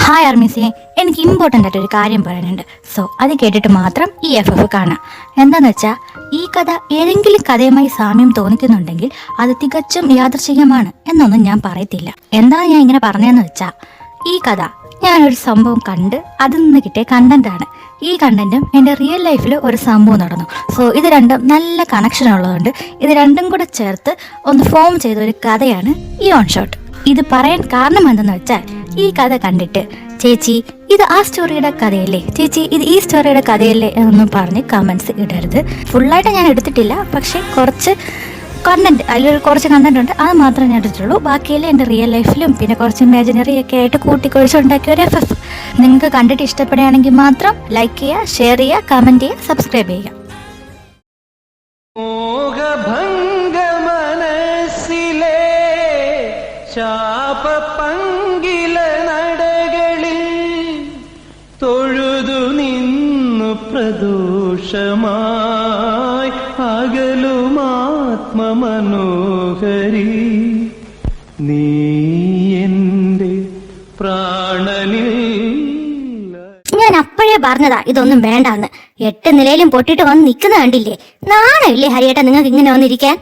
Hi ആർമിസേ, എനിക്ക് important ആയിട്ടൊരു കാര്യം പറയാനുണ്ട്. സോ അത് കേട്ടിട്ട് മാത്രം ഈ FF കാണാം. എന്താന്ന് വെച്ചാൽ ഈ കഥ ഏതെങ്കിലും കഥയുമായി സാമ്യം തോന്നിക്കുന്നുണ്ടെങ്കിൽ അത് തികച്ചും യാദൃശ്ചികമാണ് എന്നൊന്നും ഞാൻ പറയത്തില്ല. എന്താണ് ഞാൻ ഇങ്ങനെ പറഞ്ഞതെന്ന് വെച്ചാൽ, ഈ കഥ ഞാനൊരു സംഭവം കണ്ട് അതിൽ നിന്ന് കിട്ടിയ കണ്ടന്റാണ്. ഈ കണ്ടന്റും എൻ്റെ റിയൽ ലൈഫിൽ ഒരു സംഭവം നടന്നു. സോ ഇത് രണ്ടും നല്ല കണക്ഷൻ ഉള്ളതുകൊണ്ട് ഇത് രണ്ടും കൂടെ ചേർത്ത് ഒന്ന് ഫോം ചെയ്ത ഒരു കഥയാണ് ഈ ഓൺ ഷോട്ട്. ഇത് പറയാൻ കാരണം എന്തെന്ന് വെച്ചാൽ, ഈ കഥ കണ്ടിട്ട് ചേച്ചി ഇത് ആ സ്റ്റോറിയുടെ കഥയല്ലേ, ചേച്ചി ഇത് ഈ സ്റ്റോറിയുടെ കഥയല്ലേ എന്നൊന്നും പറഞ്ഞ് കമൻസ് ഇടരുത്. ഫുള്ളായിട്ട് ഞാൻ എടുത്തിട്ടില്ല, പക്ഷേ കുറച്ച് കണ്ടന്റ്, അതിലൊരു കുറച്ച് കണ്ടന്റ് ഉണ്ട്, അത് മാത്രമേ ഞാൻ എടുത്തിട്ടുള്ളൂ. ബാക്കിയെല്ലാം എൻ്റെ റിയൽ ലൈഫിലും പിന്നെ കുറച്ച് ഇമാജിനറി ഒക്കെ ആയിട്ട് കൂട്ടിക്കൊഴിച്ചുണ്ടാക്കിയ ഒരു FF. നിങ്ങൾക്ക് കണ്ടിട്ട് ഇഷ്ടപ്പെടുകയാണെങ്കിൽ മാത്രം ലൈക്ക് ചെയ്യുക, ഷെയർ ചെയ്യുക, കമൻറ്റ് ചെയ്യുക, സബ്സ്ക്രൈബ് ചെയ്യുക. ശാപപങ്കില നടകളിൽ തൊഴുതു നിന്നു പ്രദോഷമായി അകലുമാത്മമനോഹരി നീ എൻ്റെ പ്രാണനിൽ. ഞാൻ അപ്പോഴേ പറഞ്ഞതാ ഇതൊന്നും വേണ്ടാന്ന്. 8 നിലയിലും പൊട്ടിട്ട് വന്ന് നിൽക്കുന്ന കണ്ടില്ലേ? നാണമില്ലേ ഹരിയേട്ടാ നിങ്ങൾക്ക് ഇങ്ങനെ വന്നിരിക്കാൻ?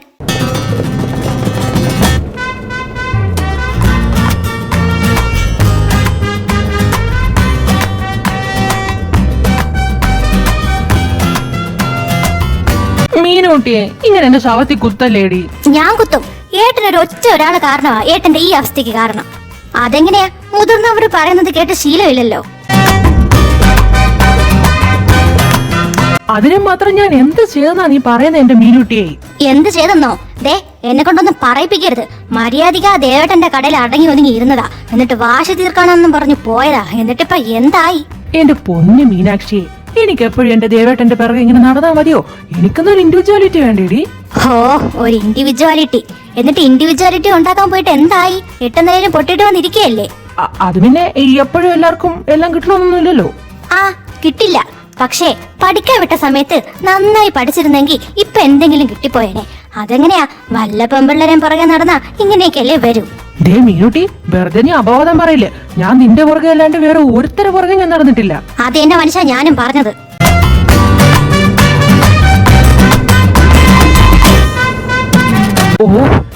മീനൂട്ടിയെ ഇങ്ങനെ എന്റെ ശവത്തി കുത്തല്ലേടി. ഞാൻ കുത്തും. ഏട്ടനൊരു ഒരാള് കാരണമാ ഏട്ടന്റെ ഈ അവസ്ഥയ്ക്ക് കാരണം. അതെങ്ങനെയാ? മുതിർന്നവര് പറയുന്നത് കേട്ട് ശീലമില്ലല്ലോ. അതിനെ മാത്രം ഞാൻ എന്ത് ചെയ്തെന്നാ നീ പറയുന്നത് എന്റെ മീനൂട്ടിയെ? എന്ത് ചെയ്തെന്നോ? ദേ എന്നെ കൊണ്ടൊന്നും പറയിപ്പിക്കരുത്. മര്യാദയ്ക്ക് ആ ദേവേട്ടന്റെ കടയിൽ അടങ്ങി ഒതുങ്ങി ഇരുന്നതാ, എന്നിട്ട് വാശി തീർക്കാനെന്നും പറഞ്ഞു പോയതാ. എന്നിട്ടിപ്പ എന്തായി? എന്റെ പൊന്നു മീനാക്ഷിയെ, എനിക്ക് എപ്പോഴും എന്റെ ദേവേട്ടന്റെ പിറകെ ഇങ്ങനെ നടന്നാ മതിയോ? എനിക്കൊന്നൊരു ഇൻഡിവിജ്വാലിറ്റി വേണ്ടേടി. ഓ, ഒരു ഇൻഡിവിജ്വാലിറ്റി. എന്നിട്ട് ഇൻഡിവിജ്വാലിറ്റി ഉണ്ടാക്കാൻ പോയിട്ട് എന്തായി? 8 നിലയിലും പൊട്ടിട്ട് വന്നിരിക്കുകയല്ലേ? അത് പിന്നെ എപ്പോഴും എല്ലാവർക്കും എല്ലാം കിട്ടണമെന്നൊന്നുമില്ലല്ലോ. ആ, കിട്ടില്ല. പക്ഷേ പഠിക്കാൻ വിട്ട സമയത്ത് നന്നായി പഠിച്ചിരുന്നെങ്കിൽ ഇപ്പൊ എന്തെങ്കിലും കിട്ടിപ്പോയേനെ. അതെങ്ങനെയാ? വല്ല പെമ്പിള്ളേരെയും പുറകെ നടന്നാ ഇങ്ങനെയൊക്കെയല്ലേ വരൂ. ദേ മീനുട്ടി, വെറുതെ നീ അപവാദം പറയില്ലേ. ഞാൻ നിന്റെ പുറകെ അല്ലാണ്ട് വേറെ ഒരുത്തര പുറകെ ഞാൻ നടന്നിട്ടില്ല. അത് എന്റെ മനുഷ്യ ഞാനും പറഞ്ഞത്. ഓ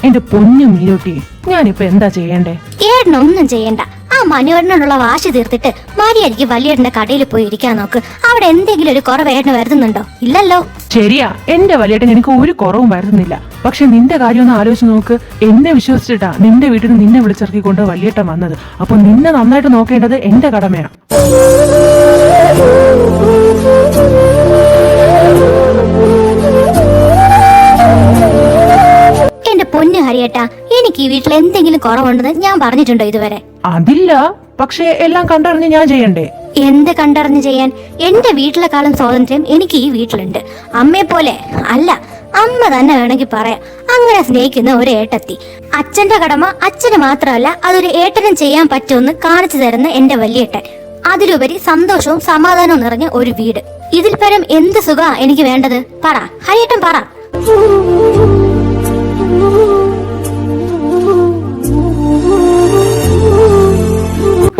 എന്റെ പൊന്നു മീനുട്ടി, ഞാനിപ്പോ എന്താ ചെയ്യണ്ടേ? ഏട്ടനൊന്നും ചെയ്യണ്ട. ആ മനുവേട്ടനോടുള്ള വാശി തീർത്തിട്ട് മര്യാദയ്ക്ക് വലിയേട്ടന്റെ കടയിൽ പോയി ഇരിക്കാൻ നോക്ക്. അവിടെ എന്തെങ്കിലും ഒരു കുറവ് ഏട്ടന് വരുന്നുണ്ടോ? ഇല്ലല്ലോ. ശരിയാ, എന്റെ വലിയേട്ടൻ എനിക്ക് ഒരു കുറവും വരുന്നില്ല. പക്ഷെ നിന്റെ കാര്യം ഒന്ന് ആലോചിച്ച് നോക്ക്. എന്നെ വിശ്വസിച്ചിട്ടാ നിന്റെ വീട്ടിൽ നിന്ന് നിന്നെ വിളിച്ചിറക്കിക്കൊണ്ട് വലിയേട്ടൻ വന്നത്. അപ്പൊ നിന്നെ നന്നായിട്ട് നോക്കേണ്ടത് എന്റെ കടമയാണ്. എന്റെ പൊന്നു ഹരിയേട്ടാ, എനിക്ക് ഈ വീട്ടിൽ എന്തെങ്കിലും കുറവുണ്ടെന്ന് ഞാൻ പറഞ്ഞിട്ടുണ്ടോ ഇതുവരെ? അതില്ല, പക്ഷെ എല്ലാം കണ്ടറിഞ്ഞ് ഞാൻ ചെയ്യണ്ടേ? എന്ത് കണ്ടറിഞ്ഞ് ചെയ്യാൻ? എന്റെ വീട്ടിലെക്കാളും സ്വാതന്ത്ര്യം എനിക്ക് ഈ വീട്ടിലുണ്ട്. അമ്മയെ പോലെ അല്ല, അമ്മ തന്നെ വേണമെങ്കിൽ പറയാം. അങ്ങനെ സ്നേഹിക്കുന്ന ഒരു ഏട്ടത്തി. അച്ഛന്റെ കടമ അച്ഛന് മാത്രമല്ല, അതൊരു ഏട്ടനും ചെയ്യാൻ പറ്റുമെന്ന് കാണിച്ചു തരുന്ന എന്റെ വലിയേട്ടൻ. അതിലുപരി സന്തോഷവും സമാധാനവും നിറഞ്ഞ ഒരു വീട്. ഇതിൽ പരം എന്ത് സുഖാ എനിക്ക് വേണ്ടത്? പറ ഹരിയേട്ടൻ, പറ.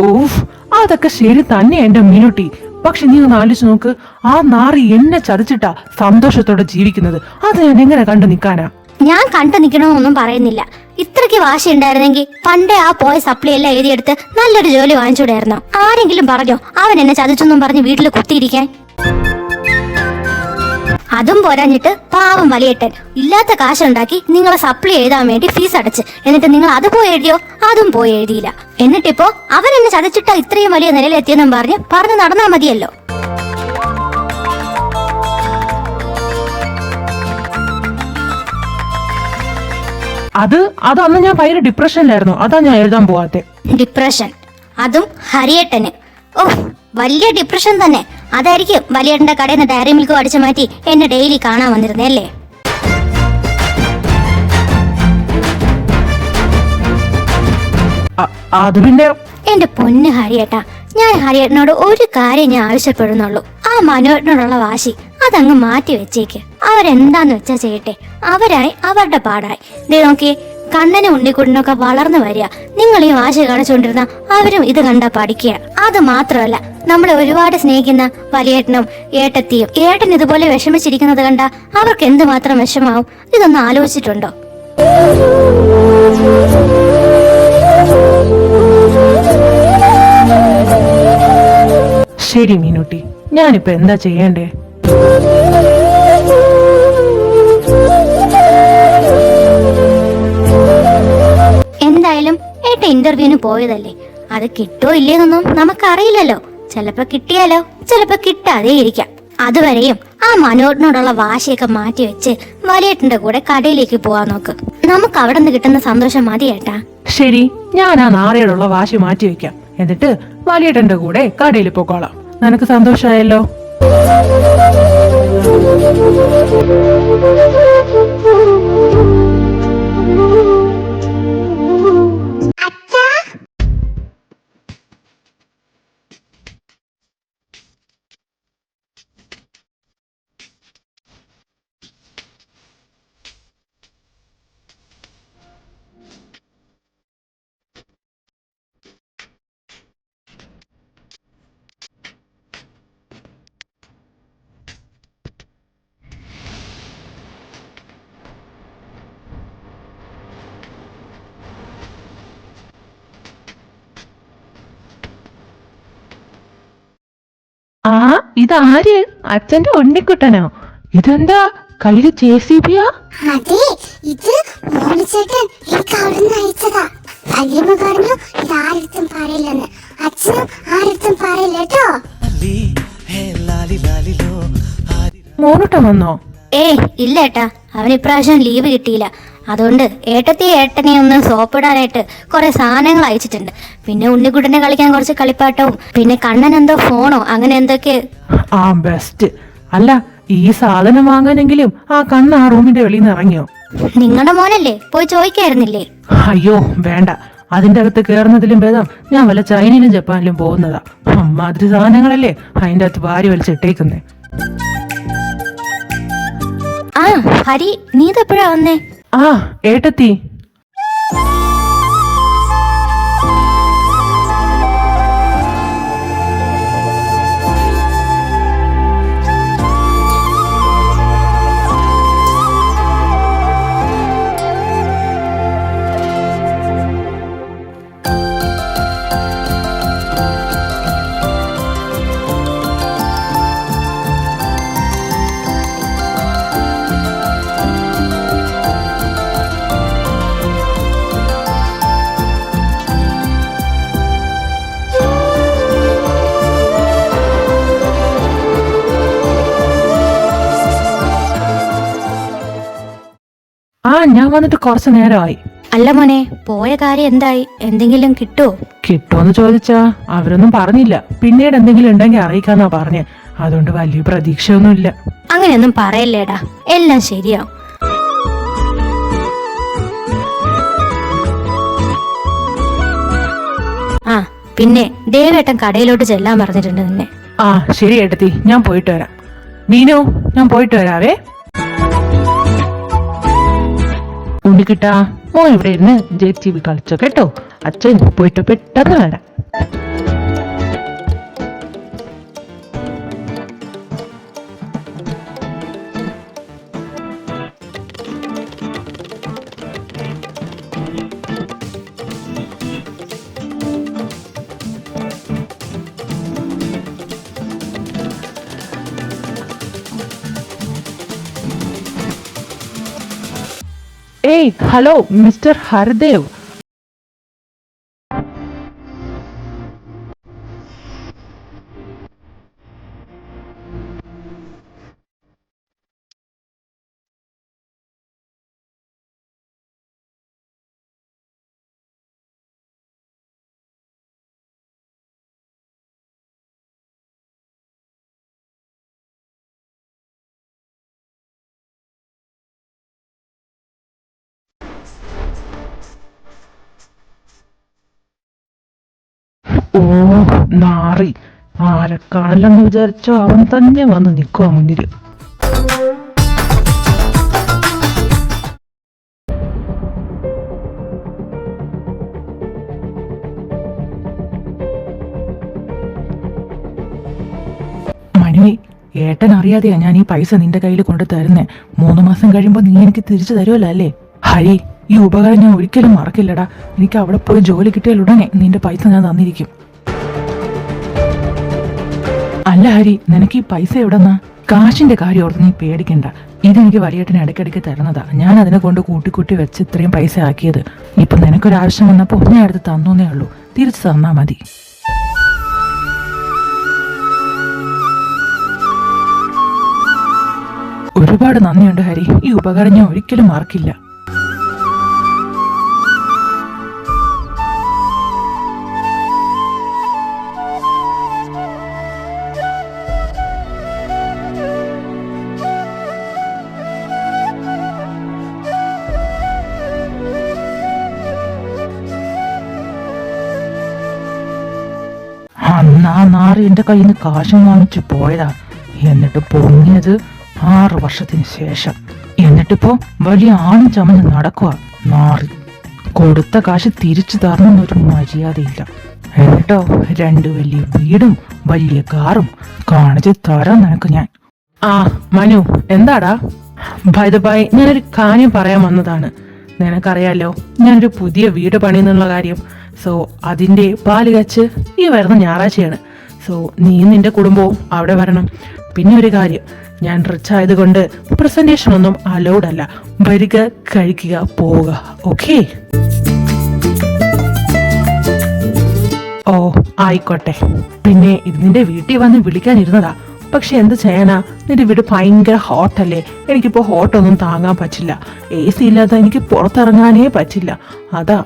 ഓഫ്, അതൊക്കെ ശരി തന്നെ എന്റെ മീനുട്ടി. പക്ഷെ നീ ഒന്ന് ആലോചിച്ച് നോക്ക്, ആ നാറി എന്നെ ചതിച്ചിട്ടാ സന്തോഷത്തോടെ ജീവിക്കുന്നത്. അത് ഞാൻ എങ്ങനെ കണ്ടു നിൽക്കാനാ? ഞാൻ കണ്ടു നിൽക്കണമെന്നൊന്നും പറയുന്നില്ല. ഇത്രയ്ക്ക് വാശി ഉണ്ടായിരുന്നെങ്കിൽ പണ്ടേ ആ പോയ സപ്ലി എല്ലാം എഴുതിയെടുത്ത് നല്ലൊരു ജോലി വാങ്ങിച്ചൂടായിരുന്നോ? ആരെങ്കിലും പറഞ്ഞോ അവൻ എന്നെ ചതിച്ചൊന്നും പറഞ്ഞ് വീട്ടിൽ കുത്തിയിരിക്കാൻ? അതും പോരാഞ്ഞിട്ട് പാവം വലിയേട്ടൻ ഇല്ലാത്ത കാശുണ്ടാക്കി നിങ്ങളെ സപ്ലി എഴുതാൻ വേണ്ടി ഫീസ് അടച്ച്, എന്നിട്ട് നിങ്ങൾ അത് പോയി എഴുതിയോ? അതും പോയി എഴുതിയില്ല. എന്നിട്ടിപ്പോ അവൻ എന്നെ ചതച്ചിട്ടാ ഇത്രയും വലിയ നിലയിലെത്തിയെന്നും പറഞ്ഞു നടന്നാ മതിയല്ലോ. അന്ന് ഞാൻ ഭയങ്കര ഡിപ്രഷനിലായിരുന്നു. അതാ ഞാൻ എഴുതാൻ പോവാത്തെ. ഡിപ്രഷൻ? അതും ഹരിയേട്ടന്? ഓ, വലിയ ഡിപ്രഷൻ തന്നെ. അതായിരിക്കും വലിയേട്ടന്റെ കടയിൽ നിന്ന് ഡയറി മിൽക്ക് അടിച്ചു മാറ്റി എന്നെ ഡെയിലി കാണാൻ വന്നിരുന്നേ അല്ലേ? അത് പിന്നെ എന്റെ പൊന്ന് ഹരിയേട്ടാ, ഞാൻ ഹരിയേട്ടനോട് ഒരു കാര്യം ഞാൻ ആവശ്യപ്പെടുന്നുള്ളൂ. ആ മനോഹരനോടുള്ള വാശി അതങ്ങ് മാറ്റി വെച്ചേക്ക്. അവരെന്താന്ന് വെച്ചാ ചെയ്യട്ടെ. അവരായി അവരുടെ പാടായി. ദേ നോക്കിയേ, കണ്ണനും ഉണ്ണിക്കുട്ടനൊക്കെ വളർന്നു വരിക. നിങ്ങൾ ഈ വാശി കാണിച്ചുകൊണ്ടിരുന്ന അവരും ഇത് കണ്ടാ പഠിക്കുക. അത് മാത്രമല്ല, നമ്മളെ ഒരുപാട് സ്നേഹിക്കുന്ന വലിയേട്ടനും ഏട്ടത്തിയും ഏട്ടൻ ഇതുപോലെ വിഷമിച്ചിരിക്കുന്നത് കണ്ട അവർക്ക് എന്തുമാത്രം വിഷമാവും. ഇതൊന്നും ആലോചിച്ചിട്ടുണ്ടോ? ശരി മീനുട്ടി, ഞാനിപ്പോ എന്താ ചെയ്യണ്ടേ? എന്തായാലും ഏട്ട ഇന്റർവ്യൂവിന് പോയതല്ലേ, അത് കിട്ടോ ഇല്ലേന്നൊന്നും നമുക്കറിയില്ലല്ലോ. ചിലപ്പോ കിട്ടിയാലോ, ചിലപ്പോ കിട്ടാതെ ഇരിക്കാം. അതുവരെയും ആ മനോഹരനോടുള്ള വാശിയൊക്കെ മാറ്റി വെച്ച് വലിയേട്ടന്റെ കൂടെ കടയിലേക്ക് പോവാൻ നോക്ക്. നമുക്ക് അവിടെ നിന്ന് കിട്ടുന്ന സന്തോഷം മതി ഏട്ടാ. ശരി, ഞാൻ ആ നാറയോടുള്ള വാശി മാറ്റി വെക്കാം. എന്നിട്ട് വലിയേട്ടന്റെ കൂടെ കടയിൽ പോക്കോളാം. നിനക്ക് സന്തോഷമായല്ലോ? ആ, ഇതാര്? അച്ഛന്റെ ഉണ്ണിക്കുട്ടനോ? ഇതെന്താ കയ്യില് JCB-യാ? അതെ, ഇത് മോളിച്ചേട്ടൻ എനിക്ക് അവിടുന്ന് അയച്ചതാ. വല്യമ്മ പറഞ്ഞു ഇത് ആരടുത്തും പറയില്ലെന്ന്. അച്ഛനും ആരടുത്തും പറയില്ല കേട്ടോ. മോനുട്ടൻ വന്നോ? ഇല്ല ഏട്ടാ, അവൻ ഇപ്രാവശ്യം ലീവ് കിട്ടിയില്ല. അതുകൊണ്ട് ഏട്ടനെ ഒന്ന് സോപ്പിടാനായിട്ട് കുറെ സാധനങ്ങൾ അയച്ചിട്ടുണ്ട്. പിന്നെ ഉണ്ണിക്കുട്ടനെ കളിക്കാൻ കുറച്ച് കളിപ്പാട്ടവും, പിന്നെ കണ്ണൻ എന്തോ ഫോണോ അങ്ങനെ എന്തൊക്കെ. ആ ബെസ്റ്റ്. അല്ല, ഈ സാധനം വാങ്ങാനെങ്കിലും ആ കണ്ണ് ആ റൂമിന്റെ വെളിയിൽ നിന്ന് ഇറങ്ങിയോ? നിങ്ങളുടെ മോനല്ലേ, പോയി ചോദിക്കായിരുന്നില്ലേ? അയ്യോ വേണ്ട, അതിന്റെ അകത്ത് കേറുന്നതിലും ഭേദം ഞാൻ വല്ല ചൈനയിലും ജപ്പാനിലും പോകുന്നതാ. അമ്മാതിരി സാധനങ്ങളല്ലേ അതിന്റെ അകത്ത് വാരി വലിച്ചിട്ടേക്കുന്നേ. ആ ഹരി, നീ ഇതെപ്പോഴാ വന്നേ? ആ ഏട്ടത്തി, ആ ഞാൻ വന്നിട്ട് കുറച്ചു നേരമായി. അല്ല മോനെ, പോയ കാര്യം എന്തായി? എന്തെങ്കിലും കിട്ടുമോ? കിട്ടുമെന്ന് ചോദിച്ചാ അവരൊന്നും പറഞ്ഞില്ല. പിന്നീട് എന്തെങ്കിലും ഉണ്ടെങ്കിൽ അറിയിക്കാന്നാ പറഞ്ഞേ. അതുകൊണ്ട് വലിയ പ്രതീക്ഷയൊന്നുമില്ല. അങ്ങനെയൊന്നും പറയല്ലേടാ, എല്ലാം ശരിയാവും. ആ പിന്നെ ദേവേട്ടൻ കടയിലോട്ട് ചെല്ലാൻ പറഞ്ഞിട്ടുണ്ട് നിന്നെ. ആ ശരി ഏട്ടത്തി, ഞാൻ പോയിട്ട് വരാം. മീനു, ഞാൻ പോയിട്ട് വരാവേ. ഉണ്ണിക്കിട്ടാ, മോൻ ഇവിടെ ഇരുന്ന് JCB കളിച്ചോ കേട്ടോ. അച്ഛൻ പോയിട്ട് പെട്ടെന്ന് വരാം. ഏയ് ഹലോ മിസ്റ്റർ ഹർദേവ്. ഓ നാറി, ആരെക്കാണല്ലെന്ന് വിചാരിച്ചോ അവൻ തന്നെ വന്ന് നിൽക്കുക മുന്നിൽ. ഏട്ടൻ അറിയാതെയാ ഞാൻ ഈ പൈസ നിന്റെ കയ്യിൽ കൊണ്ട് തരുന്നേ. 3 മാസം കഴിയുമ്പോൾ നീ എനിക്ക് തിരിച്ചു തരുമല്ലോ അല്ലേ? ഹരി, ഈ ഉപകാരം ഞാൻ ഒരിക്കലും മറക്കില്ലടാ. എനിക്ക് അവിടെ പോയി ജോലി കിട്ടിയാൽ ഉടനെ നിന്റെ പൈസ ഞാൻ തന്നിരിക്കും. അല്ല ഹരി, നിനക്ക് ഈ പൈസ എവിടെന്നാ? കാശിന്റെ കാര്യം ഓർത്ത് നീ പേടിക്കണ്ട. ഇതെനിക്ക് വലിയേട്ടന് ഇടയ്ക്കിടയ്ക്ക് തരുന്നതാ. ഞാൻ അതിനെ കൊണ്ട് കൂട്ടി വെച്ച് ഇത്രയും പൈസ ആക്കിയത്. ഇപ്പൊ നിനക്കൊരാവശ്യം വന്നപ്പോ ഞാൻ എടുത്ത് തന്നേ ഉള്ളൂ. തിരിച്ചു തന്നാ മതി. ഒരുപാട് നന്ദിയുണ്ട് ഹരി. ഈ ഉപകാരം ഞാൻ ഒരിക്കലും മറക്കില്ല. അന്ന് ആ നാറി എന്റെ കയ്യിൽ നിന്ന് കാശും വാങ്ങിച്ചു പോയതാ. എന്നിട്ട് പൊങ്ങിയത് 6 വർഷത്തിന് ശേഷം. എന്നിട്ടിപ്പോ വലിയ ആണും ചമഞ്ഞ് നടക്കുക നാറി. കൊടുത്ത കാശ് തിരിച്ചു തരണമെന്നൊരു മര്യാദയില്ല. എന്നിട്ടോ 2 വലിയ വീടും വലിയ കാറും കാണിച്ച് തരാൻ നിനക്ക് ഞാൻ. ആ മനു, എന്താടാ? ബൈ ദ ബൈ, ഞാനൊരു കാര്യം പറയാൻ വന്നതാണ്. നിനക്കറിയാലോ ഞാനൊരു പുതിയ വീട് പണിയെന്നുള്ള കാര്യം. സോ അതിന്റെ പാല് കച്ച് ഈ വരുന്ന ഞായറാഴ്ചയാണ്. സോ നീ നിന്റെ കുടുംബവും അവിടെ വരണം. പിന്നെ ഒരു കാര്യം, ഞാൻ റിച്ച് ആയതുകൊണ്ട് പ്രസന്റേഷൻ ഒന്നും അലൗഡ് അല്ല. വരിക, കഴിക്കുക, പോവുക. ഓക്കേ? ഓ ആയിക്കോട്ടെ. പിന്നെ ഇത് നിന്റെ വീട്ടിൽ വന്ന് വിളിക്കാനിരുന്നതാ. പക്ഷെ എന്ത് ചെയ്യാനാ, നിന്റെ വീട് ഭയങ്കര ഹോട്ടല്ലേ. എനിക്കിപ്പോ ഹോട്ടൊന്നും താങ്ങാൻ പറ്റില്ല. AC ഇല്ലാതെ എനിക്ക് പുറത്തിറങ്ങാനേ പറ്റില്ല. അതാ.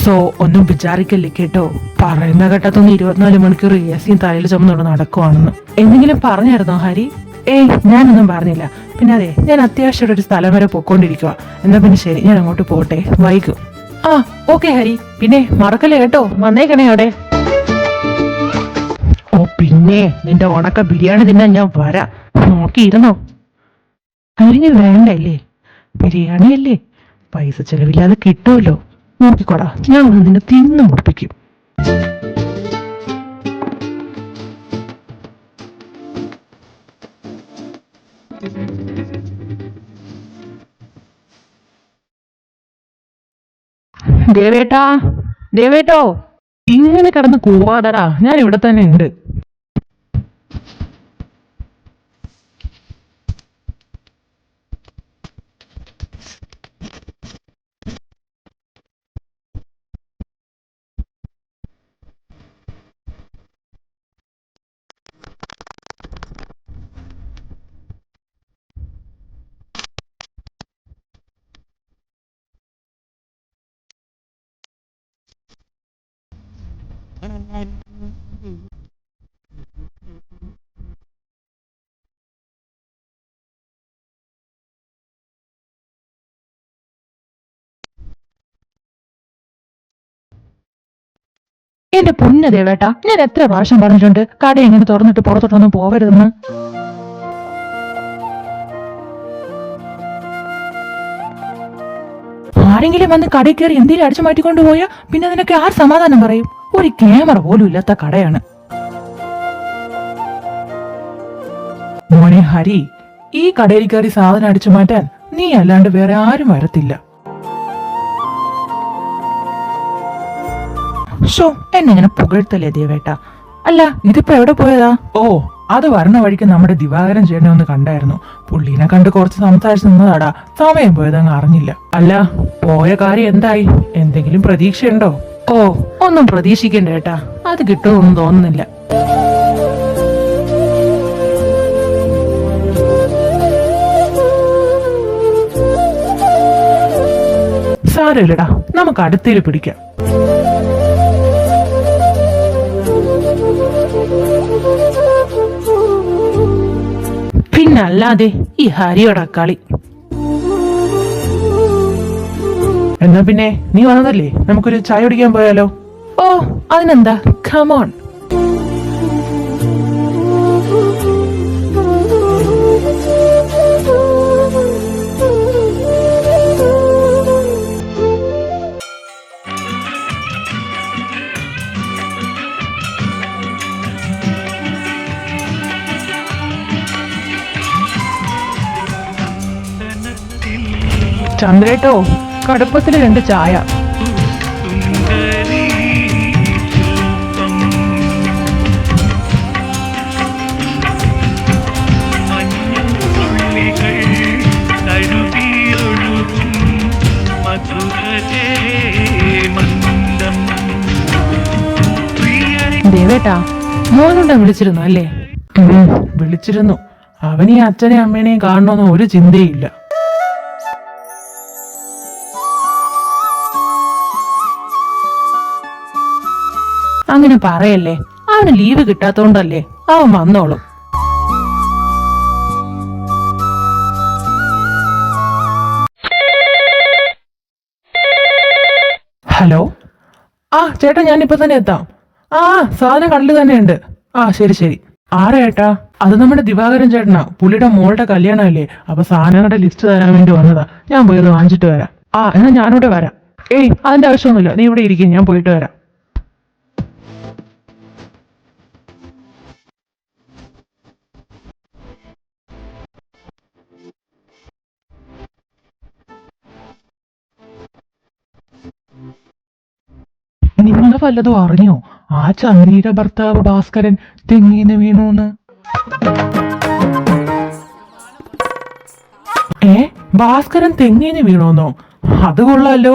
സോ ഒന്നും വിചാരിക്കല്ലേ കേട്ടോ. പറയുന്ന ഘട്ടത്തൊന്നും 24 മണിക്കൂർ AC തലയിൽ ചുമന്നുകൊണ്ട് നടക്കുവാണെന്ന്. എന്തെങ്കിലും പറഞ്ഞായിരുന്നോ ഹരി? ഏയ്, ഞാനൊന്നും പറഞ്ഞില്ല. പിന്നെ അതെ, ഞാൻ അത്യാവശ്യമായിട്ട് ഒരു സ്ഥലം വരെ പൊക്കോണ്ടിരിക്കുക. എന്നാ പിന്നെ ശരി, ഞാൻ അങ്ങോട്ട് പോട്ടെ, വൈകും. ആ ഓക്കെ ഹരി, പിന്നെ മറക്കല്ലേ കേട്ടോ, വന്നേക്കണേ അവിടെ. ഓ പിന്നെ നിന്റെ ഉണക്ക ബിരിയാണി തിന്നാൻ ഞാൻ വരാം. നോക്കിയിരുന്നോ? കരിഞ്ഞ് വേണ്ടല്ലേ? ബിരിയാണി അല്ലേ, പൈസ ചെലവില്ലാതെ കിട്ടുമല്ലോ. നോക്കിക്കോടാ, ഞാൻ ഒന്ന് നിന്നെ തിന്നു മുടിപ്പിക്കും. ദേവേട്ടാ, ദേവേട്ടോ, ഇങ്ങനെ കിടന്ന് കൂവാതടാ, ഞാൻ ഇവിടെ തന്നെ ഉണ്ട്. എന്റെ പൊന്ന ദേവേട്ടാ, ഞാൻ എത്ര പ്രാവശ്യം പറഞ്ഞിട്ടുണ്ട് കട എങ്ങനെ തുറന്നിട്ട് പുറത്തോട്ടൊന്നും പോവരുതെന്ന്. ആരെങ്കിലും വന്ന് കടയിൽ കയറി എന്തെങ്കിലും അടിച്ചു മാറ്റിക്കൊണ്ടു പോയാ പിന്നെ അതിനൊക്കെ ആർ സമാധാനം പറയും? ഒരു ക്യാമറ പോലും ഇല്ലാത്ത കടയാണ്. മോനെ ഹരി, ഈ കടയിൽ കയറി സാധനം അടിച്ചു മാറ്റാൻ നീ അല്ലാണ്ട് വേറെ ആരും വരത്തില്ല. ഷോ, എന്നെ ഇങ്ങനെ പുകഴ്ത്തല്ലേ ദേവേട്ട. അല്ല, ഇതിപ്പോ എവിടെ പോയതാ? ഓ, അത് വരണ വഴിക്ക് നമ്മുടെ ദിവാകരൻ ചേട്ടനെ ഒന്ന് കണ്ടായിരുന്നു. പുള്ളീനെ കണ്ട് കുറച്ച് സംസാരിച്ച് നിന്നതാടാ. സമയം പോയതങ്ങ് അറിഞ്ഞില്ല. അല്ല, പോയ കാര്യം എന്തായി? എന്തെങ്കിലും പ്രതീക്ഷയുണ്ടോ? ഓ, ഒന്നും പ്രതീക്ഷിക്കണ്ട ഏട്ടാ, അത് കിട്ടുമെന്നൊന്നും തോന്നുന്നില്ല. സാരമില്ലടാ, നമുക്ക് അടുത്തേല് പിടിക്കാം. പിന്നല്ലാതെ ഈ ഹരിയോടാ കളി. എന്നാ പിന്നെ നീ വന്നതല്ലേ, നമുക്കൊരു ചായ കുടിക്കാൻ പോയാലോ? ഓ, അതിനെന്താ, കമോൺ. ചന്ദ്രേട്ടോ, കടുപ്പത്തിൽ 2 ചായ. സുന്ദരി ശില്പം മഞ്ഞുതുള്ളികൾ തഴുകിയൊഴുകും മധുരജേ മന്ദം പ്രിയരെ ദേവേട്ടാ, മോനുണ്ട വിളിച്ചിരുന്നു അല്ലേ? വിളിച്ചിരുന്നു. അവനീ അച്ഛനെയും അമ്മേനെയും കാണണമെന്ന് ഒരു ചിന്തയില്ല. അങ്ങനെ പറയല്ലേ, അവന് ലീവ് കിട്ടാത്തോണ്ടല്ലേ. അവൻ വന്നോളും. ഹലോ. ചേട്ടാ, ഞാനിപ്പോ തന്നെ എത്താം. സാധനം കടലിൽ തന്നെ ഉണ്ട്. ശരി ശരി. ആരാ ചേട്ടാ? അത് നമ്മുടെ ദിവാകരൻ ചേട്ടനാ. പുള്ളിയുടെ മോളുടെ കല്യാണമല്ലേ, അപ്പൊ സാധനങ്ങളുടെ ലിസ്റ്റ് തരാൻ വേണ്ടി വന്നതാ. ഞാൻ പോയി അത് വാങ്ങിച്ചിട്ട് വരാം. എന്നാ ഞാനിവിടെ വരാം. അതിന്റെ ആവശ്യമൊന്നുമില്ല, നീ ഇവിടെ ഇരിക്കും, ഞാൻ പോയിട്ട് വരാം. നിങ്ങൾ വല്ലതും അറിഞ്ഞോ? ആ ചന്ദ്രയുടെ ഭർത്താവ് ഭാസ്കരൻ തെങ്ങീന്ന് വീണൂന്ന്. ഭാസ്കരൻ തെങ്ങീന്ന് വീണോന്നോ? അത് കൊള്ളാലോ.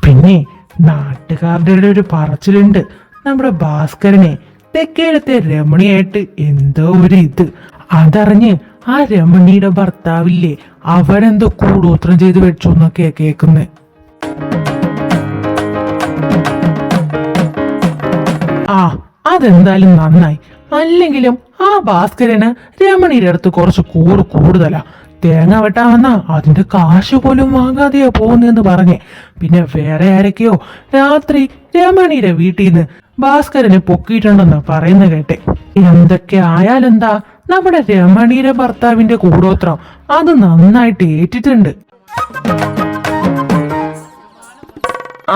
പിന്നെ നാട്ടുകാരുടെ ഒരു പറച്ചിലുണ്ട്, നമ്മുടെ ഭാസ്കരനെ തെക്കേടത്തെ രമണിയായിട്ട് എന്തോ ഒരു ഇത്. അതറിഞ്ഞ് ആ രമണിയുടെ ഭർത്താവില്ലേ, അവനെന്തോ കൂടോത്രം ചെയ്ത് വെച്ചു എന്നൊക്കെയാ കേൾക്കുന്നേ. അതെന്തായാലും നന്നായി. അല്ലെങ്കിലും ആ ഭാസ്കരന് രമണിയുടെ അടുത്ത് കുറച്ച് കൂടുതലാ. തേങ്ങ വെട്ടാൻ വന്നാ അതിന്റെ കാശ് പോലും വാങ്ങാതെയാ പോകുന്നെന്ന് പറഞ്ഞേ. പിന്നെ വേറെ ആരൊക്കെയോ രാത്രി രമണിയുടെ വീട്ടിൽ നിന്ന് ഭാസ്കരനെ പൊക്കിയിട്ടുണ്ടെന്ന് പറയുന്ന കേട്ടെ. എന്തൊക്കെ ആയാലെന്താ, നമ്മുടെ രമണിയുടെ ഭർത്താവിന്റെ കൂടോത്രം അത് നന്നായിട്ട് ഏറ്റിട്ടുണ്ട്.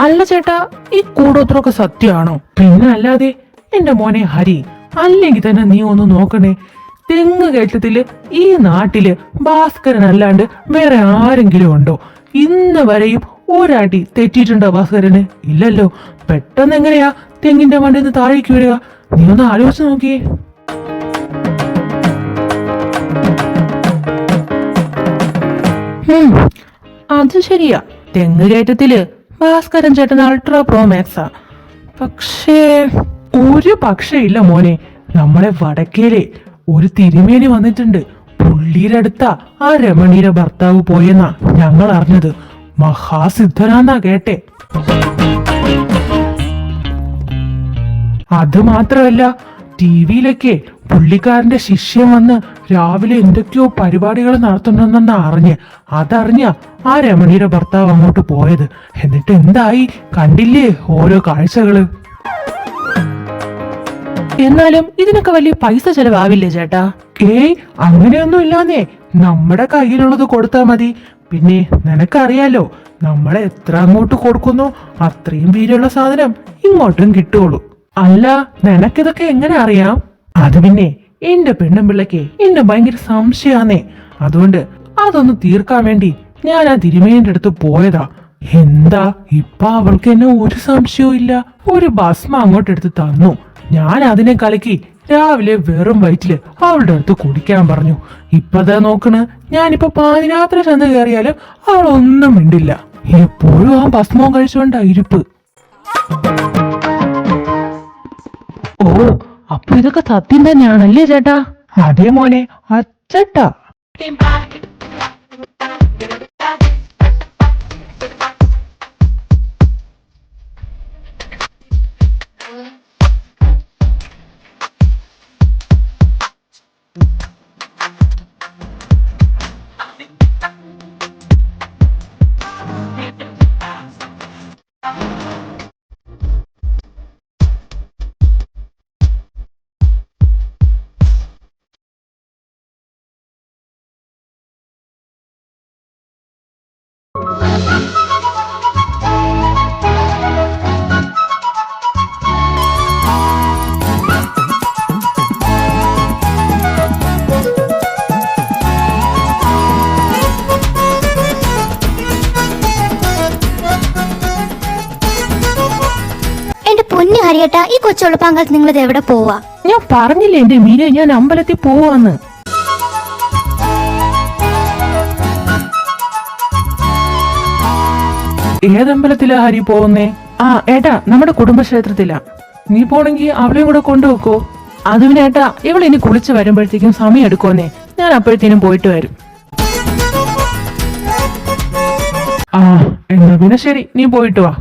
അല്ല ചേട്ടാ, ഈ കൂടോത്രമൊക്കെ സത്യമാണോ? പിന്നെ അല്ലാതെ എന്റെ മോനെ ഹരി, അല്ലെങ്കിൽ തന്നെ നീ ഒന്ന് നോക്കണേ. തെങ്ങ് കയറ്റത്തില് ഈ നാട്ടില് ഭാസ്കരൻ അല്ലാണ്ട് വേറെ ആരെങ്കിലും ഉണ്ടോ? ഇന്ന് വരെയും ഒരടി തെറ്റിയിട്ടുണ്ടോ ഭാസ്കരന്? ഇല്ലല്ലോ. പെട്ടെന്ന് എങ്ങനെയാ തെങ്ങിന്റെ മണ്ടിൽ നിന്ന് താഴേക്ക് വരിക? നീ ഒന്ന് ആലോചിച്ച് നോക്കിയേ. അത് ശരിയാ, തെങ്ങ് കയറ്റത്തില് ഭാസ്കരൻ ചേട്ടൻ അൾട്രാ പ്രോ മാക്സാ. പക്ഷേ ഒരു പക്ഷേ ഇല്ല മോനെ. നമ്മളെ വടക്കേലെ ഒരു തിരുമേനി വന്നിട്ടുണ്ട്. പുള്ളിയുടെ അടുത്താ ആ രമണിയുടെ ഭർത്താവ് പോയെന്നാ ഞങ്ങൾ അറിഞ്ഞത്. മഹാസിദ്ധനാന്നാ കേട്ടെ. അത് മാത്രമല്ല, ടിവിയിലൊക്കെ പുള്ളിക്കാരന്റെ ശിഷ്യം വന്ന് രാവിലെ എന്തൊക്കെയോ പരിപാടികൾ നടത്തുന്നെന്നാ അറിഞ്ഞ്. അതറിഞ്ഞ ആ രമണിയുടെ ഭർത്താവ് അങ്ങോട്ട് പോയത്. എന്നിട്ട് എന്തായി കണ്ടില്ലേ ഓരോ കാഴ്ചകള്. എന്നാലും ഇതിനൊക്കെ വലിയ പൈസ ചെലവാവില്ലേ ചേട്ടാ? അങ്ങനെയൊന്നും ഇല്ലാന്നേ. നമ്മുടെ കയ്യിലുള്ളത് കൊടുത്താ മതി. പിന്നെ നിനക്കറിയാലോ, നമ്മളെ എത്ര അങ്ങോട്ട് കൊടുക്കുന്നോ അത്രയും വീര്യമുള്ള സാധനം ഇങ്ങോട്ടും കിട്ടുള്ളൂ. അല്ല, നിനക്കിതൊക്കെ എങ്ങനെ അറിയാം? അത് പിന്നെ എന്റെ പെണ്ണുമ്പിള്ളക്ക് എന്നെ ഭയങ്കര സംശയാന്നേ. അതുകൊണ്ട് അതൊന്ന് തീർക്കാൻ വേണ്ടി ഞാൻ ആ തിരുമേനിന്റെ അടുത്ത് പോയതാ. എന്താ ഇപ്പൊ അവൾക്ക് എന്നെ ഒരു സംശയവും ഇല്ല. ഒരു ഭസ്മം അങ്ങോട്ട് എടുത്ത് തന്നു. ഞാൻ അതിനെ കലക്കി രാവിലെ വെറും വയറ്റില് അവളുടെ അടുത്ത് കുടിക്കാൻ പറഞ്ഞു. ഇപ്പതാ നോക്കണ്, ഞാനിപ്പോ പാതിരാത്രി ചെന്ന് കയറിയാലും അവളൊന്നും മിണ്ടില്ല. എപ്പോഴും ആ ഭസ്മം കഴിച്ചുകൊണ്ടാ ഇരിപ്പ്. അപ്പൊ ഇതൊക്കെ സത്യം തന്നെയാണല്ലേ ചേട്ടാ? അതേ മോനെ, അച്ചട്ടാ. ഹരിയേട്ടാ ഈ കൊച്ചുളുപ്പാങ്കാലത്ത് നിങ്ങൾ ഇത് എവിടെ പോവാ? ഞാൻ പറഞ്ഞില്ലേ എന്റെ മീനെ, ഞാൻ അമ്പലത്തിൽ പോവാന്ന്. ഏതമ്പലത്തിലാ ഹരി പോകുന്നേ? ആ ഏട്ടാ, നമ്മുടെ കുടുംബക്ഷേത്രത്തിലാ. നീ പോണെങ്കി അവളെയും കൂടെ കൊണ്ടുവെക്കോ? അത് പിന്നെ ഏട്ടാ, ഇവളിനി കുളിച്ച് വരുമ്പോഴത്തേക്കും സമയം എടുക്കുമെന്നേ. ഞാൻ അപ്പോഴത്തേനും പോയിട്ട് വരും. ആ എന്നാ പിന്നെ ശരി, നീ പോയിട്ട് വാ.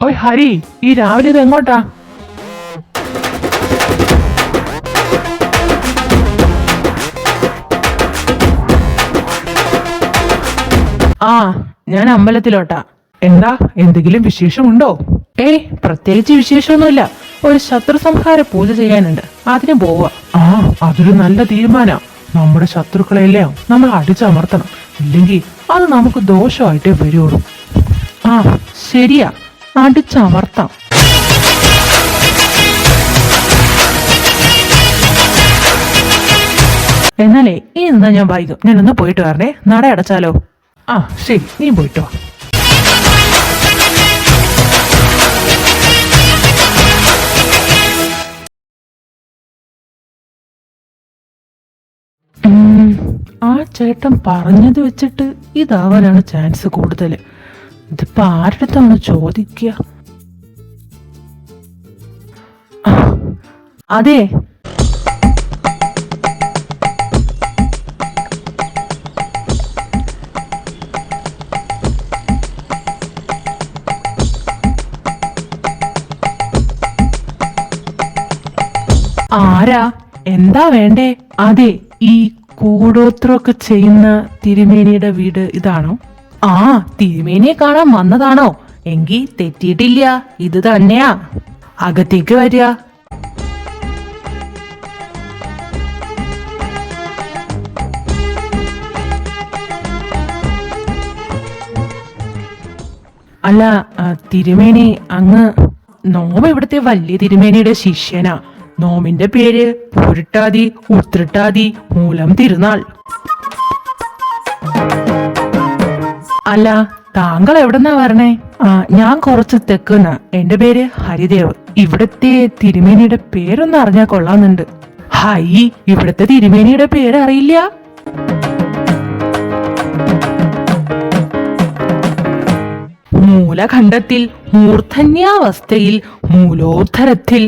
ഓയ് ഹരി, ഈ രാവിലെ ഇത് എങ്ങോട്ടാ? ആ ഞാൻ അമ്പലത്തിലോട്ടാ. എന്താ, എന്തെങ്കിലും വിശേഷമുണ്ടോ? ഏയ് പ്രത്യേകിച്ച് വിശേഷമൊന്നുമില്ല. ഒരു ശത്രു സംഹാര പൂജ ചെയ്യാനുണ്ട്, അതിന് പോവാ. ആ അതൊരു നല്ല തീരുമാനം. നമ്മുടെ ശത്രുക്കളെല്ലാം നമ്മൾ അടിച്ചമർത്തണം, ഇല്ലെങ്കിൽ അത് നമുക്ക് ദോഷമായിട്ടേ വരുള്ളൂ. ആ ശരിയാ, അടിച്ചമർത്താം. എന്നാലേ ഇനി എന്താ, ഞാൻ വൈകും. ഞാനൊന്ന് പോയിട്ട് വരണേ. നട അടച്ചാലോ? ആ ശരി, നീ പോയിട്ടോ. ആ ചേട്ടൻ പറഞ്ഞത് വെച്ചിട്ട് ഇതാവാനാണ് ചാൻസ് കൂടുതൽ. ഇതിപ്പോ ആരുടെ അടുത്താണ് ചോദിക്കുക? അതെ, ആരാ? എന്താ വേണ്ടേ? അതെ, ഈ കൂടോത്രമൊക്കെ ചെയ്യുന്ന തിരുമേനിയുടെ വീട് ഇതാണോ? ആ തിരുമേനിയെ കാണാൻ വന്നതാണോ? എങ്കി തെറ്റിയിട്ടില്ല, ഇത് തന്നെയാ. അകത്തേക്ക് വരിക. അല്ല തിരുമേനി, അങ്ങ് നോമ ഇവിടുത്തെ വലിയ തിരുമേനിയുടെ ശിഷ്യനാ. നോമിന്റെ പേര് പൂരിട്ടാതി ഉത്രട്ടാതി മൂലം തിരുനാൾ. അല്ല താങ്കൾ എവിടെന്നാ വരണേ? ഞാൻ കുറച്ച് തെക്കുന്ന. എന്റെ പേര് ഹരിദേവ്. ഇവിടത്തെ തിരുമേനിയുടെ പേരൊന്ന് അറിഞ്ഞാൽ കൊള്ളാന്നുണ്ട്. ഹൈ, ഇവിടത്തെ തിരുമേനിയുടെ പേര് അറിയില്ല? മൂലഖണ്ഡത്തിൽ മൂർധന്യാവസ്ഥയിൽ മൂലോദ്ധരത്തിൽ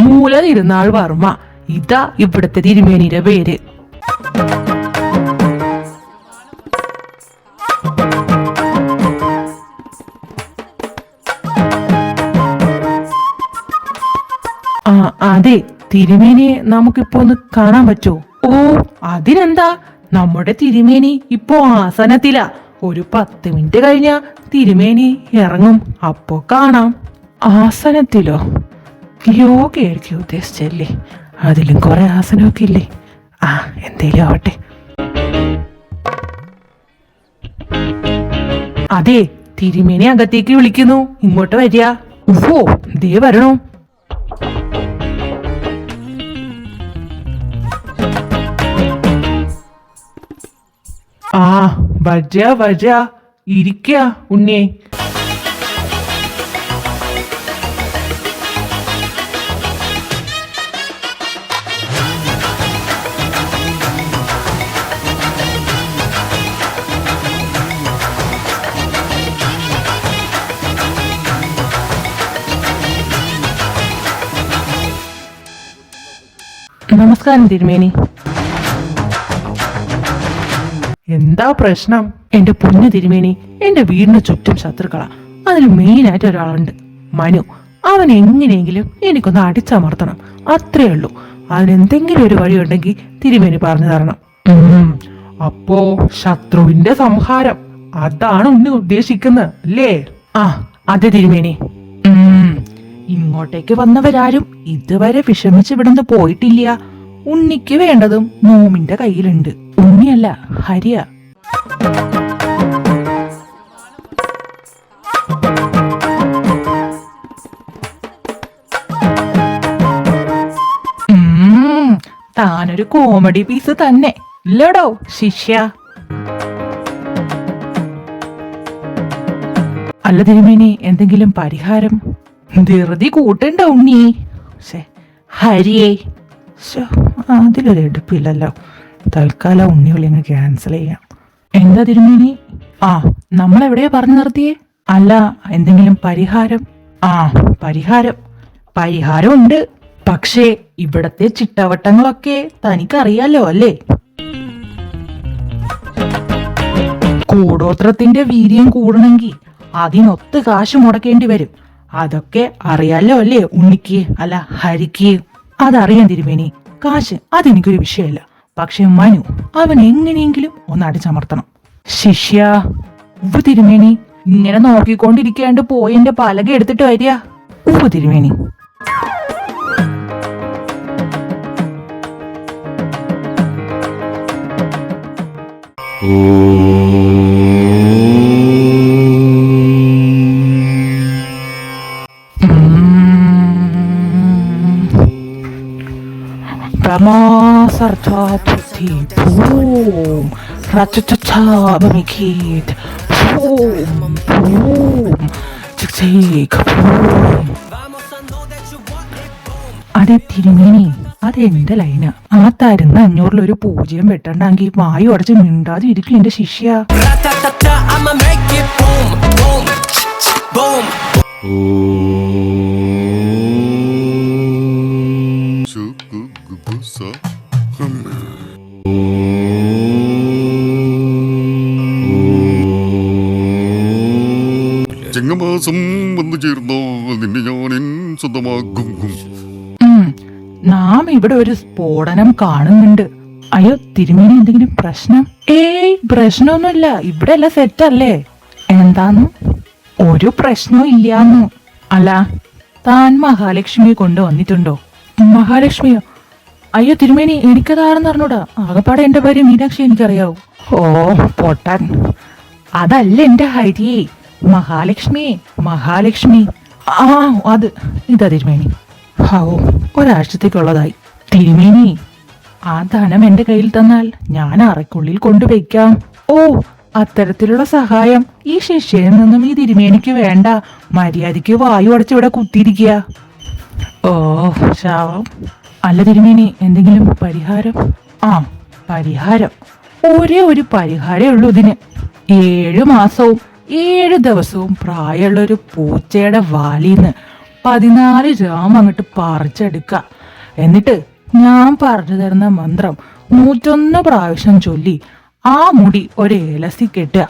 മൂല തിരുനാൾ വർമ്മ. ഇതാ ഇവിടത്തെ തിരുമേനിയുടെ പേര്. അതെ, തിരുമേനിയെ നമുക്കിപ്പോ ഒന്ന് കാണാൻ പറ്റുമോ? ഓ അതിനെന്താ, നമ്മുടെ തിരുമേനി ഇപ്പോ ആസനത്തിലാ. ഒരു 10 മിനിറ്റ് കഴിഞ്ഞാ തിരുമേനി ഇറങ്ങും, അപ്പോ കാണാം. ആസനത്തിലോ? യോഗയായിരിക്കും ഉദ്ദേശിച്ചല്ലേ? അതിലും കുറെ ആസനമൊക്കെ ഇല്ലേ? ആ എന്തേലും ആവട്ടെ. അതെ, തിരുമേനി അകത്തേക്ക് വിളിക്കുന്നു, ഇങ്ങോട്ട് വരിക. ഓ ദേ വരണോ. ആ വരാ വരാ, ഇരിക്ക ഉണ്ണേ. നമസ്കാരം തിരുമേനി. എന്താ പ്രശ്നം? എന്റെ പൊന്നു തിരുമേനി, എന്റെ വീടിന് ചുറ്റും ശത്രുക്കളാ. അതിൽ മെയിനായിട്ട് ഒരാളുണ്ട്, മനു. അവൻ എങ്ങനെയെങ്കിലും എനിക്കൊന്ന് അടിച്ചമർത്തണം, അത്രേ ഉള്ളൂ. അതിനെന്തെങ്കിലും ഒരു വഴി ഉണ്ടെങ്കിൽ തിരുമേനി പറഞ്ഞു തരണം. അപ്പോ ശത്രുവിന്റെ സംഹാരം, അതാണ് ഉണ്ണി ഉദ്ദേശിക്കുന്നത് അല്ലേ? ആ അതെ തിരുമേനി. ഇങ്ങോട്ടേക്ക് വന്നവരാരും ഇതുവരെ വിഷമിച്ച് ഇവിടുന്ന് പോയിട്ടില്ല. ഉണ്ണിക്ക് വേണ്ടതും നോമിന്റെ കയ്യിലുണ്ട്. ഉണ്ണിയല്ല, ഹരിയ. താനൊരു കോമഡി പീസ് തന്നെ ഇല്ലടോ ശിഷ്യ. അല്ല തിരുമേനി, എന്തെങ്കിലും പരിഹാരം? ധൃതി കൂട്ടണ്ട ഉണ്ണി. ഹരിയേ, അതിലൊരു എടുപ്പില്ലല്ലോ. തൽക്കാലം ഉണ്ണി വിളി അങ്ങ് ക്യാൻസൽ ചെയ്യാം. എന്താ തിരുമേനി? ആ, നമ്മളെവിടെയാ പറഞ്ഞു നിർത്തിയേ? അല്ല, എന്തെങ്കിലും പരിഹാരം? ആ, പരിഹാരം ഉണ്ട്. പക്ഷേ ഇവിടത്തെ ചിട്ടവട്ടങ്ങളൊക്കെ തനിക്കറിയാലോ അല്ലേ? കൂടോത്രത്തിന്റെ വീര്യം കൂടണമെങ്കിൽ അതിനൊത്ത് കാശ് മുടക്കേണ്ടി വരും. അതൊക്കെ അറിയാലോ അല്ലേ ഉണ്ണിക്ക്, അല്ല ഹരിക്ക്? അതറിയാൻ തിരുമേനി. കാശ് അതെനിക്കൊരു വിഷയമല്ല. പക്ഷെ മനു, അവൻ എങ്ങനെയെങ്കിലും ഒന്ന് അടിച്ചമർത്തണം. ശിഷ്യ, ഉവ്വ് തിരുമേനി. ഇങ്ങനെ നോക്കിക്കൊണ്ടിരിക്കാണ്ട് പോയി എന്റെ പലക എടുത്തിട്ട് വരിക. ഉവ്വ് തിരുമേനി. അതെ തിരുമേനി, അതെന്റെ ലൈന. ആ തരുന്ന 500-ലൊരു 0 വെട്ടണ്ടെങ്കിൽ വായു അടച്ച് മിണ്ടാതെ ഇരിക്കും എന്റെ ശിഷ്യ. ചിങ്ങമാസം വന്നു ചേർന്നോ നിന്നെ ഞാൻ സ്വന്തമാകും. നാം ഇവിടെ ഒരു സ്ഫോടനം കാണുന്നുണ്ട്. അയ്യോ തിരുമേനി, എന്തെങ്കിലും പ്രശ്നം? ഏയ്, പ്രശ്നമൊന്നുമില്ല. ഇവിടെ എല്ലാം സെറ്റല്ലേ? എന്താന്ന്? ഒരു പ്രശ്നവും ഇല്ലാന്നു. അല്ല, താൻ മഹാലക്ഷ്മിയെ കൊണ്ടുവന്നിട്ടുണ്ടോ? മഹാലക്ഷ്മിയോ? അയ്യോ തിരുമേനി, എനിക്കതാണെന്ന് അറിഞ്ഞൂടാ. ആകപ്പാടെ എന്റെ പേര് മീനാക്ഷി എനിക്കറിയാവൂ. ഓ പൊട്ടാൻ, അതല്ല എന്റെ ഹരിയെ. മഹാലക്ഷ്മി. ആ അത് ഇതാ തിരുമേനി. ഓ, ഒരാഴ്ചത്തേക്കുള്ളതായി. തിരുമേനി, ആ ധനം എന്റെ കയ്യിൽ തന്നാൽ ഞാൻ അറയ്ക്കുള്ളിൽ കൊണ്ടുവയ്ക്കാം. ഓ, അത്തരത്തിലുള്ള സഹായം ഈ ശിഷ്യയിൽ നിന്നും ഈ തിരുമേനിക്ക് വേണ്ട. മര്യാദയ്ക്ക് വായു അടച്ചിവിടെ കുത്തിയിരിക്കുക. ഓ ശാവം. അല്ല തിരുമേനി, എന്തെങ്കിലും പരിഹാരം? ആ, പരിഹാരം ഒരേ ഒരു പരിഹാരമേ ഉള്ളൂ ഇതിന്. 7 മാസവും 7 ദിവസവും പ്രായമുള്ള ഒരു പൂച്ചയുടെ വാലിന്ന് 14 ഗ്രാം അങ്ങോട്ട് പറിച്ചെടുക്ക. എന്നിട്ട് ഞാൻ പറഞ്ഞു തരുന്ന മന്ത്രം 101 പ്രാവശ്യം ചൊല്ലി ആ മുടി ഒരു ഏലസി കെട്ടുക.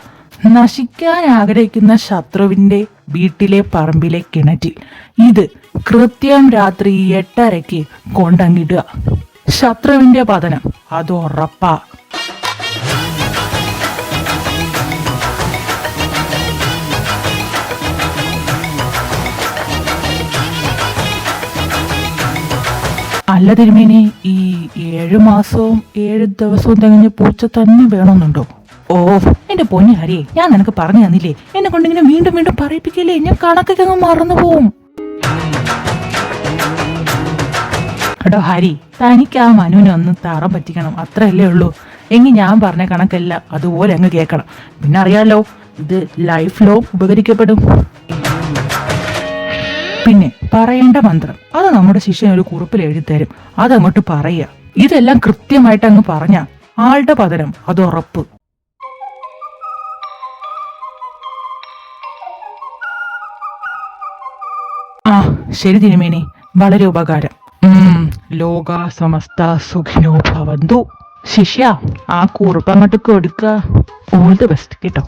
നശിക്കാൻ ആഗ്രഹിക്കുന്ന ശത്രുവിന്റെ വീട്ടിലെ പറമ്പിലെ കിണറ്റിൽ ഇത് കൃത്യം രാത്രി 8:30-ക്ക് കൊണ്ടങ്ങിടുക. ശത്രുവിന്റെ പതനം അത് ഉറപ്പാ. അല്ല തിരുമേനി, ഈ 7 മാസവും 7 ദിവസവും തികഞ്ഞ പൂച്ച തന്നെ വേണമെന്നുണ്ടോ? ഓ എന്റെ പൊന്നി ഹരിയെ, ഞാൻ നിനക്ക് പറഞ്ഞു തന്നില്ലേ? എന്നെ കൊണ്ടിങ്ങനെ വീണ്ടും വീണ്ടും പറയിപ്പിക്കില്ലേ? ഞാൻ കണക്കൊക്കെ അങ്ങ് മറന്നു പോവും. എടോ ഹരി, തനിക്ക് ആ മനുവിനെ ഒന്ന് താറം പറ്റിക്കണം, അത്രയല്ലേ ഉള്ളൂ. എങ്കിൽ ഞാൻ പറഞ്ഞ കണക്കല്ല അതുപോലെ അങ്ങ് കേൾക്കണം. പിന്നെ അറിയാലോ, ഇത് ലൈഫ് ലോങ് ഉപകരിക്കപ്പെടും. പിന്നെ പറയേണ്ട മന്ത്രം അത് നമ്മുടെ ശിഷ്യൻ ഒരു കുറിപ്പിൽ എഴുതി തരും. അതങ്ങോട്ട് പറയുക. ഇതെല്ലാം കൃത്യമായിട്ട് അങ്ങ് പറഞ്ഞ ആളുടെ പതനം അത് ഉറപ്പ്. ആ ശരി തിരുമേനി, വളരെ ഉപകാരം. ലോക സമസ്ത സുഖിനോ ഭവന്തു. ശിഷ്യ ആ കുറിപ്പ് അങ്ങോട്ട് കൊടുക്ക. ഓൾ ദി ബെസ്റ്റ് കേട്ടോ.